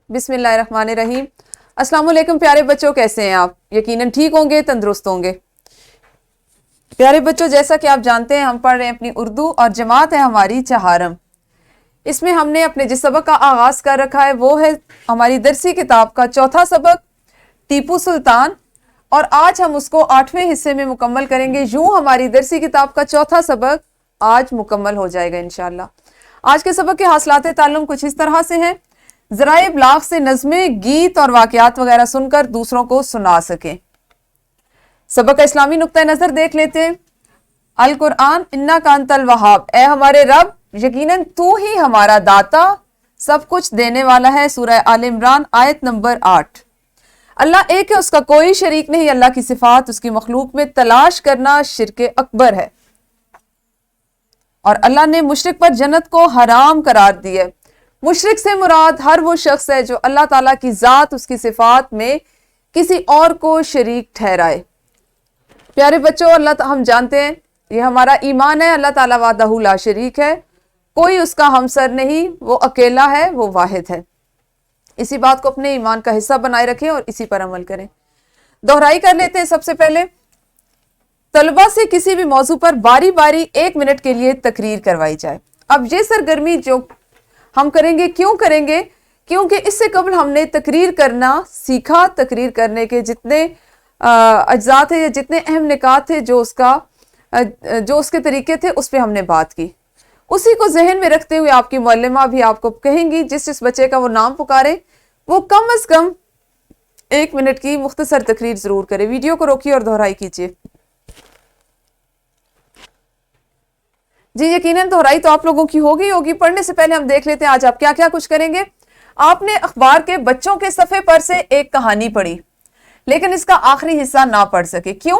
बिस्मिल्लाहिर्रहमानिर्रहीम। अस्सलाम वालेकुम प्यारे बच्चों, कैसे हैं आप? यकीनन ठीक होंगे, तंदुरुस्त होंगे। प्यारे बच्चों, जैसा कि आप जानते हैं हम पढ़ रहे हैं अपनी उर्दू और जमात है हमारी चहारम। इसमें हमने अपने जिस सबक का आगाज़ कर रखा है वो है हमारी दरसी किताब का चौथा सबक टीपू सुल्तान, और आज हम उसको 8वें हिस्से में मुकम्मल करेंगे। यूं हमारी दरसी किताब का चौथा सबक आज मुकम्मल हो जाएगा इंशाअल्लाह। आज के सबक के हासिलात ताल्लुम कुछ इस तरह से हैं: ज़राए इब्लाग से नज़्में, गीत और वाक़यात वगैरह सुनकर दूसरों को सुना सकें। सबक का इस्लामी नुक्ता नज़र देख लेते हैं। अल कुरआन इन्ना कांतल वहाब, ए हमारे रब यकीनन तू ही हमारा दाता, सब कुछ देने वाला है। सूरह आल इमरान आयत नंबर 8। अल्लाह एक है, उसका कोई शरीक नहीं। अल्लाह की सिफात उसकी मखलूक में तलाश करना शिर्क अकबर है। और अल्लाह ने मुशरिक पर जन्नत को हराम करार दिया। मुशरिक से मुराद हर वो शख्स है जो अल्लाह ताला की ज़ात, उसकी सिफात में किसी और को शरीक ठहराए। प्यारे बच्चों, हम जानते हैं, ये हमारा ईमान है, अल्लाह ताला वाहदहू ला शरीक है, कोई उसका हमसर नहीं, वो अकेला है, वो वाहिद है। इसी बात को अपने ईमान का हिस्सा बनाए रखें और इसी पर अमल करें। दोहराई कर लेते हैं। सबसे पहले तलबा से किसी भी मौजू पर बारी बारी 1 मिनट के लिए तकरीर करवाई जाए। अब ये सरगर्मी जो हम करेंगे, क्यों करेंगे? क्योंकि इससे कबल हमने तकरीर करना सीखा। तकरीर करने के जितने अज्जा थे या जितने अहम निकात थे, जो उसके तरीके थे, उस पर हमने बात की। उसी को जहन में रखते हुए आपकी मुअल्लिमा भी आपको कहेंगी, जिस बच्चे का वो नाम पुकारे वो कम अज कम 1 मिनट की मुख्तसर तकरीर जरूर करे। वीडियो को रोकिए और दोहराई कीजिए। जी यकीनन दोहराई तो आप लोगों की होगी। पढ़ने से पहले हम देख लेते हैं आज आप क्या क्या कुछ करेंगे। आपने अखबार के बच्चों के सफ़े पर से एक कहानी पढ़ी, लेकिन इसका आखिरी हिस्सा ना पढ़ सके। क्यों?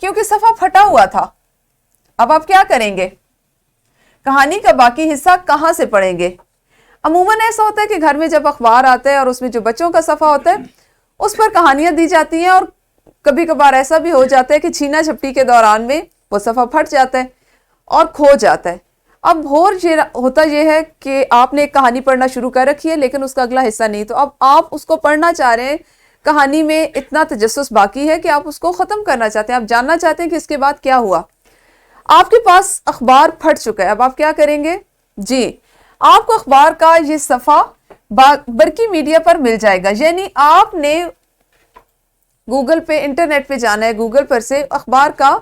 क्योंकि सफ़ा फटा हुआ था। अब आप क्या करेंगे? कहानी का बाकी हिस्सा कहाँ से पढ़ेंगे? अमूमन ऐसा होता है कि घर में जब अखबार आता है और उसमें जो बच्चों का सफ़ा होता है उस पर कहानियाँ दी जाती हैं, और कभी कभार ऐसा भी हो जाता है कि छीना झपटी के दौरान में वो सफ़ा फट जाता है और खो जाता है। अब होता यह है कि आपने एक कहानी पढ़ना शुरू कर रखी है, लेकिन उसका अगला हिस्सा नहीं। तो अब आप उसको पढ़ना चाह रहे हैं, कहानी में इतना तजस्सुस बाकी है कि आप उसको ख़त्म करना चाहते हैं, आप जानना चाहते हैं कि इसके बाद क्या हुआ। आपके पास अखबार फट चुका है। अब आप क्या करेंगे? जी, आपको अखबार का ये सफ़ा बरकी मीडिया पर मिल जाएगा। यानी आपने गूगल पे, इंटरनेट पे जाना है, गूगल पर से अखबार का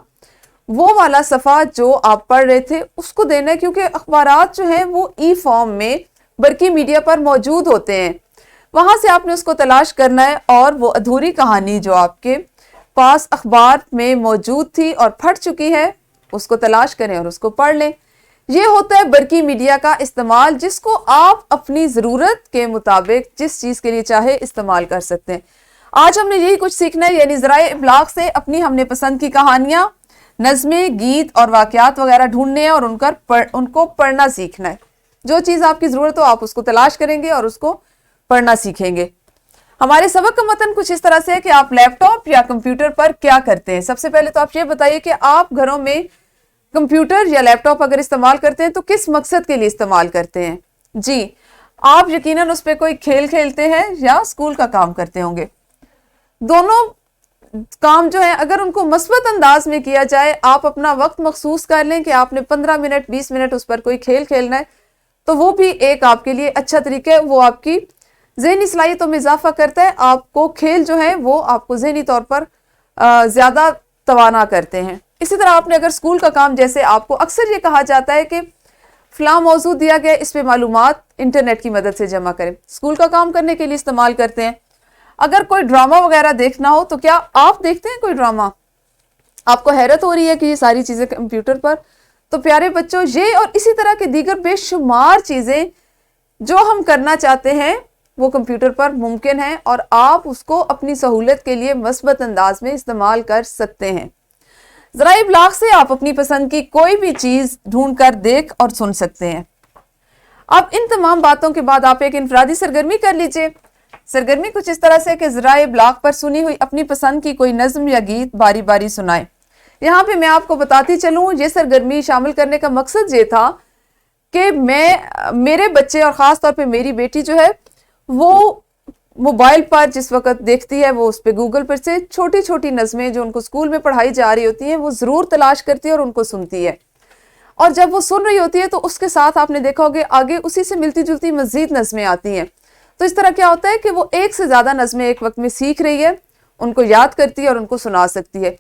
वो वाला सफ़ा जो आप पढ़ रहे थे उसको देना है, क्योंकि अखबारात जो हैं वो ई फॉर्म में बरकी मीडिया पर मौजूद होते हैं। वहाँ से आपने उसको तलाश करना है और वो अधूरी कहानी जो आपके पास अखबार में मौजूद थी और फट चुकी है, उसको तलाश करें और उसको पढ़ लें। ये होता है बरकी मीडिया का इस्तेमाल, जिसको आप अपनी ज़रूरत के मुताबिक जिस चीज़ के लिए चाहे इस्तेमाल कर सकते हैं। आज हमने यही कुछ सीखना है, यानी ज़राए इब्लाग से अपनी हमने पसंद की कहानियाँ, नज़में, गीत और वाक़यात वगैरह ढूंढने हैं और उनको पढ़ना सीखना है। जो चीज़ आपकी ज़रूरत हो आप उसको तलाश करेंगे और उसको पढ़ना सीखेंगे। हमारे सबक का मतन कुछ इस तरह से है कि आप लैपटॉप या कंप्यूटर पर क्या करते हैं। सबसे पहले तो आप ये बताइए कि आप घरों में कंप्यूटर या लैपटॉप अगर इस्तेमाल करते हैं तो किस मकसद के लिए इस्तेमाल करते हैं? जी, आप यकीनन उस पर कोई खेल खेलते हैं या स्कूल का काम करते होंगे। दोनों काम जो है अगर उनको मस्बत अंदाज में किया जाए, आप अपना वक्त मखसूस कर लें कि आपने 15 मिनट 20 मिनट उस पर कोई खेल खेलना है, तो वो भी एक आपके लिए अच्छा तरीका है। वो आपकी ज़हनी सलाहियतों में इजाफा करता है। आपको खेल जो है वो आपको ज़हनी तौर पर ज़्यादा तवाना करते हैं। इसी तरह आपने अगर स्कूल का काम, जैसे आपको अक्सर ये कहा जाता है कि फ़लाँ मौजूद दिया गया, इस पर मालूमात इंटरनेट की मदद से जमा करें, स्कूल का काम करने के लिए इस्तेमाल करते हैं। अगर कोई ड्रामा वगैरह देखना हो तो क्या आप देखते हैं कोई ड्रामा? आपको हैरत हो रही है कि ये सारी चीज़ें कंप्यूटर पर। तो प्यारे बच्चों, ये और इसी तरह के दीगर बेशुमार चीज़ें जो हम करना चाहते हैं वो कंप्यूटर पर मुमकिन है, और आप उसको अपनी सहूलत के लिए मस्बत अंदाज में इस्तेमाल कर सकते हैं। ज़राए इब्लाग से आप अपनी पसंद की कोई भी चीज़ ढूंढ कर देख और सुन सकते हैं। अब इन तमाम बातों के बाद आप एक इनफरादी सरगर्मी कर लीजिए। सरगर्मी कुछ इस तरह से कि ज़राए इब्लाग पर सुनी हुई अपनी पसंद की कोई नज़्म या गीत बारी बारी सुनाए। यहाँ पे मैं आपको बताती चलूँ, ये सरगर्मी शामिल करने का मकसद ये था कि मेरे बच्चे और ख़ास तौर पे मेरी बेटी जो है वो मोबाइल पर जिस वक्त देखती है वो उस पर गूगल पर से छोटी छोटी नज़में जो उनको स्कूल में पढ़ाई जा रही होती हैं वो ज़रूर तलाश करती है और उनको सुनती है। और जब वो सुन रही होती है तो उसके साथ आपने देखा होगा आगे उसी से मिलती जुलती मज़ीद नज़में आती हैं। तो इस तरह क्या होता है कि वो एक से ज़्यादा नज़में एक वक्त में सीख रही है, उनको याद करती है और उनको सुना सकती है।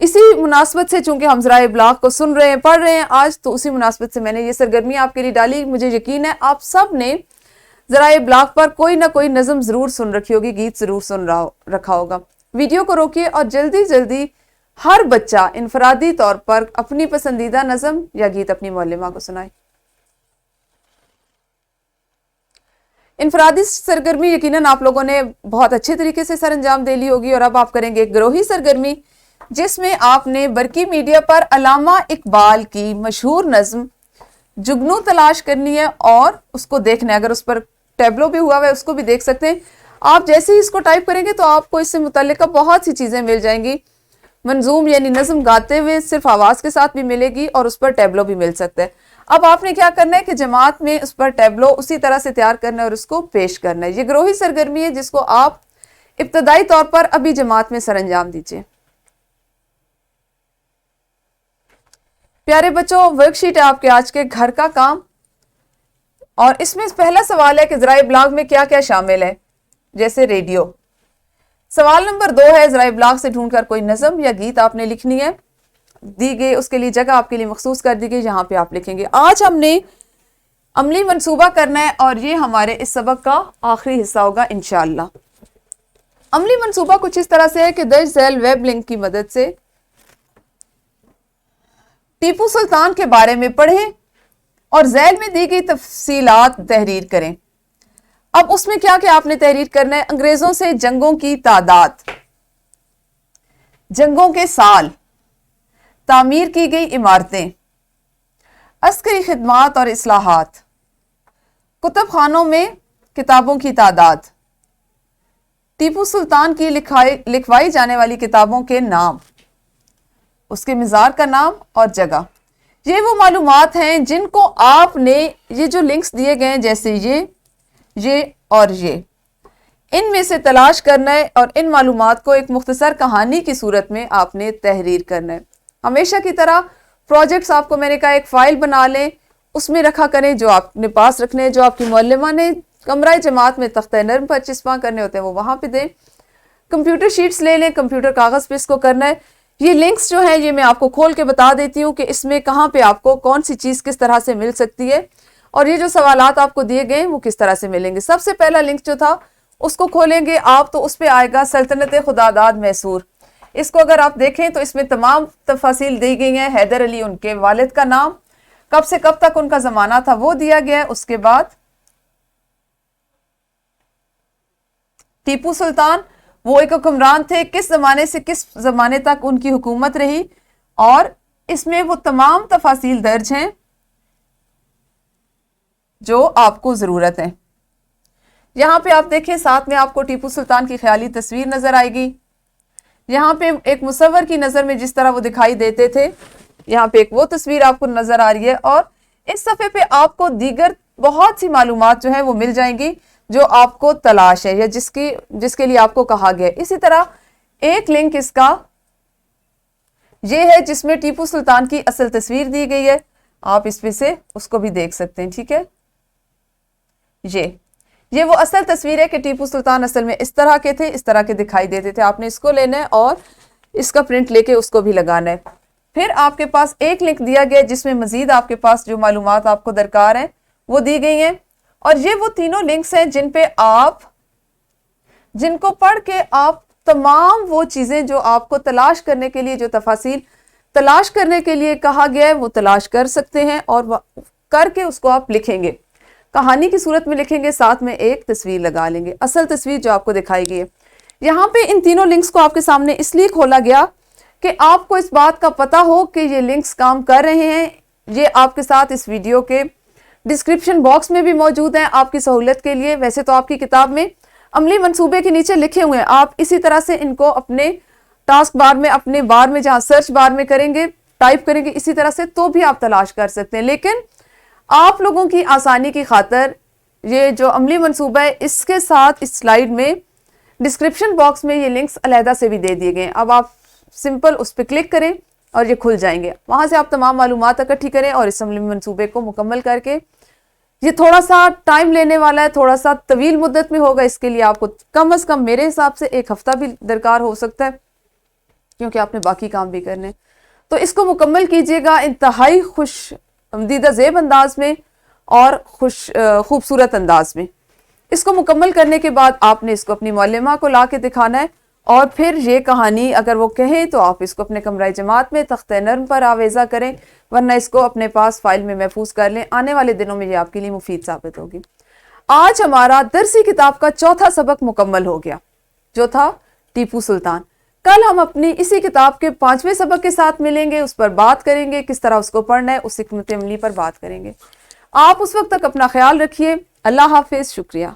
इसी मुनासबत से चूंकि हम ज़राए इब्लाग को सुन रहे हैं, पढ़ रहे हैं आज, तो उसी मुनासबत से मैंने ये सरगर्मी आपके लिए डाली। मुझे यकीन है आप सब ने ज़राए इब्लाग पर कोई ना कोई नज़म ज़रूर सुन रखी होगी, गीत ज़रूर सुन रखा होगा। वीडियो को रोकिए और जल्दी जल्दी हर बच्चा इनफरादी तौर पर अपनी पसंदीदा नज़म या गीत अपनी मौलिमा को सुनाए। इनफरादी सरगर्मी यकीनन आप लोगों ने बहुत अच्छे तरीके से सर अंजाम दे ली होगी और अब आप करेंगे एक ग्रोही सरगर्मी जिसमें आपने बरकी मीडिया पर अल्लामा इकबाल की मशहूर नज़म जुगनू तलाश करनी है और उसको देखना है। अगर उस पर टैबलो भी हुआ है उसको भी देख सकते हैं। आप जैसे ही इसको टाइप करेंगे तो आपको इससे मुतल्लिक बहुत सी चीज़ें मिल जाएंगी। मंजूम यानी नज़म गाते हुए सिर्फ आवाज़ के साथ भी मिलेगी और उस पर टैबलो भी मिल सकता है। अब आपने क्या करना है कि जमात में उस पर टैबलो उसी तरह से तैयार करना है और उसको पेश करना है। ये ग्रोही सरगर्मी है जिसको आप इब्तदाई तौर पर अभी जमात में सर अंजाम दीजिए। प्यारे बच्चों, वर्कशीट है आपके आज के घर का काम और इसमें पहला सवाल है कि ज़राए इब्लाग में क्या क्या शामिल है, जैसे रेडियो। सवाल नंबर 2 है ज़राए इब्लाग से ढूंढकर कोई नज़म या गीत आपने लिखनी है, दी गई उसके लिए जगह आपके लिए मखसूस कर दी गई, यहाँ पे आप लिखेंगे। आज हमने अमली मंसूबा करना है और ये हमारे इस सबक का आखिरी हिस्सा होगा इंशाअल्लाह। अमली मंसूबा कुछ इस तरह से है कि दर्ज झैल वेब लिंक की मदद से टीपू सुल्तान के बारे में पढ़ें और झैल में दी गई तफसीलात तहरीर करें। अब उसमें क्या क्या आपने तहरीर करना है? अंग्रेजों से जंगों की तादाद, जंगों के साल, तामीर की गई इमारतें, अस्करी खिदमात और इस्लाहात, कुतुब खानों में किताबों की तादाद, टीपू सुल्तान की लिखवाई जाने वाली किताबों के नाम, उसके मज़ार का नाम और जगह। ये वो मालूमात हैं जिनको आपने ये जो लिंक्स दिए गए हैं जैसे ये और ये, इनमें से तलाश करना है और इन मालूमात को एक मुख्तसर कहानी की सूरत में आपने तहरीर करना है। हमेशा की तरह प्रोजेक्ट्स आपको मैंने कहा एक फ़ाइल बना लें, उसमें रखा करें, जो आपने पास रखने हैं, जो आपकी मौलिमा ने कमरा जमात में तख्ता नर्म पर चिस्पा करने होते हैं वो वहाँ पे दें। कंप्यूटर शीट्स ले लें, कंप्यूटर कागज़ पे इसको करना है। ये लिंक्स जो हैं ये मैं आपको खोल के बता देती हूँ कि इसमें कहाँ पे आपको कौन सी चीज़ किस तरह से मिल सकती है और ये जो सवालात आपको दिए गए हैं वो किस तरह से मिलेंगे। सबसे पहला लिंक जो था उसको खोलेंगे आप तो उस पर आएगा सल्तनत खुदादाद मैसूर। इसको अगर आप देखें तो इसमें तमाम तफासिल दी गई हैं। हैदर अली उनके वालिद का नाम, कब से कब तक उनका ज़माना था वो दिया गया है। उसके बाद टीपू सुल्तान वो एक हुक्मरान थे, किस ज़माने से किस ज़माने तक उनकी हुकूमत रही और इसमें वो तमाम तफासिल दर्ज हैं जो आपको ज़रूरत है। यहाँ पे आप देखें साथ में आपको टीपू सुल्तान की ख्याली तस्वीर नज़र आएगी। यहाँ पे एक मुसव्वर की नज़र में जिस तरह वो दिखाई देते थे, यहाँ पे एक वो तस्वीर आपको नज़र आ रही है और इस सफ़े पे आपको दीगर बहुत सी मालूमात जो है वो मिल जाएंगी जो आपको तलाश है या जिसके लिए आपको कहा गया है। इसी तरह एक लिंक इसका ये है जिसमें टीपू सुल्तान की असल तस्वीर दी गई है, आप इसमें से उसको भी देख सकते हैं। ठीक है, ये वो असल तस्वीर है कि टीपू सुल्तान असल में इस तरह के थे, इस तरह के दिखाई देते थे। आपने इसको लेना है और इसका प्रिंट लेके उसको भी लगाना है। फिर आपके पास एक लिंक दिया गया जिसमें मजीद आपके पास जो मालूमात आपको दरकार है वो दी गई हैं और ये वो तीनों लिंक्स हैं जिन पे आप जिनको पढ़ के आप तमाम वो चीज़ें जो आपको तलाश करने के लिए, जो तफासिल तलाश करने के लिए कहा गया है वो तलाश कर सकते हैं और करके उसको आप लिखेंगे, कहानी की सूरत में लिखेंगे, साथ में एक तस्वीर लगा लेंगे, असल तस्वीर जो आपको दिखाई गई है। यहाँ पे इन तीनों लिंक्स को आपके सामने इसलिए खोला गया कि आपको इस बात का पता हो कि ये लिंक्स काम कर रहे हैं। ये आपके साथ इस वीडियो के डिस्क्रिप्शन बॉक्स में भी मौजूद हैं आपकी सहूलत के लिए। वैसे तो आपकी किताब में अमली मंसूबे के नीचे लिखे हुए हैं, आप इसी तरह से इनको अपने टास्क बार में, अपने बार में जहाँ सर्च बार में करेंगे, टाइप करेंगे इसी तरह से तो भी आप तलाश कर सकते हैं। लेकिन आप लोगों की आसानी की खातर یہ جو عملی منصوبہ ہے اس کے ساتھ اس سلائیڈ میں ڈسکرپشن باکس میں یہ لنکس علیحدہ سے بھی دے دیے گئے ہیں. اب آپ سمپل اس پہ کلک کریں اور یہ کھل جائیں گے. وہاں سے آپ تمام معلومات اکٹھی کریں اور اس عملی منصوبے کو مکمل کر کے، یہ تھوڑا سا ٹائم لینے والا ہے، تھوڑا سا طویل مدت میں ہوگا، اس کے لیے آپ کو کم از کم میرے حساب سے 1 ہفتہ بھی درکار ہو سکتا ہے کیونکہ آپ نے باقی کام بھی کرنے. تو اس کو مکمل کیجئے گا انتہائی خوش آمدیدہ زیب انداز میں اور خوبصورت انداز میں. اس کو مکمل کرنے کے بعد آپ نے اس کو اپنی معلمہ کو لا کے دکھانا ہے اور پھر یہ کہانی اگر وہ کہیں تو آپ اس کو اپنے کمرہ جماعت میں تختہ نرم پر آویزہ کریں، ورنہ اس کو اپنے پاس فائل میں محفوظ کر لیں. آنے والے دنوں میں یہ آپ کے لیے مفید ثابت ہوگی. آج ہمارا درسی کتاب کا چوتھا سبق مکمل ہو گیا جو تھا ٹیپو سلطان. کل ہم اپنی اسی کتاب کے 5ویں سبق کے ساتھ ملیں گے، اس پر بات کریں گے کس طرح اس کو پڑھنا ہے، اس حکمت عملی پر بات کریں گے. آپ اس وقت تک اپنا خیال رکھیے. اللہ حافظ. شکریہ.